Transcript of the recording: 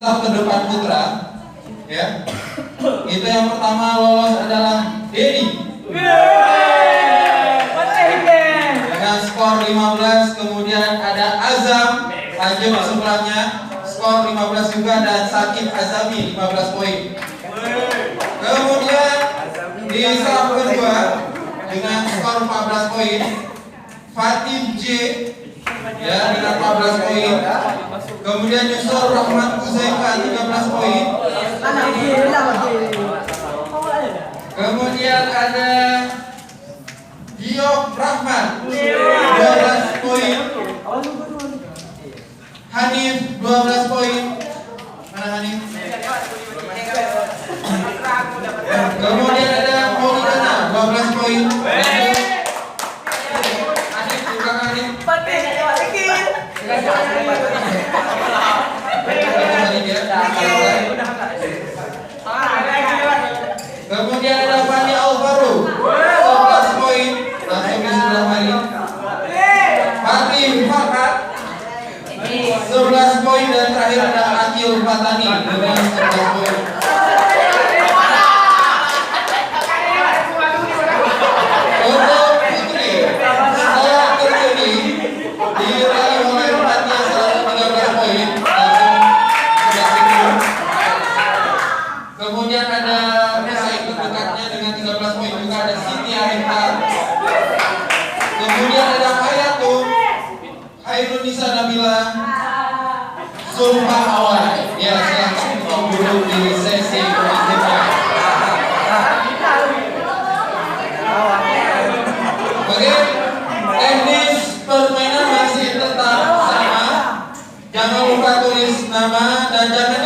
ke depan putra, ya. Itu yang pertama lolos adalah Denny dengan skor 15, kemudian ada Azam lanjut sebelahnya skor 15 juga, dan Sakib Azami 15 poin. Kemudian di sub kedua dengan skor 14 poin Fatih J ya dengan 14 poin. Kemudian Yusuf Rahman Kuzaika 13 poin. Kemudian ada Diok Rahman 12 poin. Hanif 12 poin. Mana Hanif? Kemudian ada Maulidana 12 poin. Hanif juga Hanif. Kemudian ada Fani Alvaro 11 poin, langsung di sebelah Mari. Fatih Fakat 11 poin, dan terakhir ada Akil Fatani dengan 11 poin. Untuk putri setelah terjadi diraih oleh Fatia 13 poin, kemudian ada pesaing terdekatnya dengan 13 poin juga ada Siti Arifah. Kemudian ada Hayatum, Hairunisa Nabila, Zulfa Awan. Ya, silahkan untuk duduk di sesi berikutnya. Oke, teknis permainan masih tetap sama. Jangan lupa tulis nama dan jangan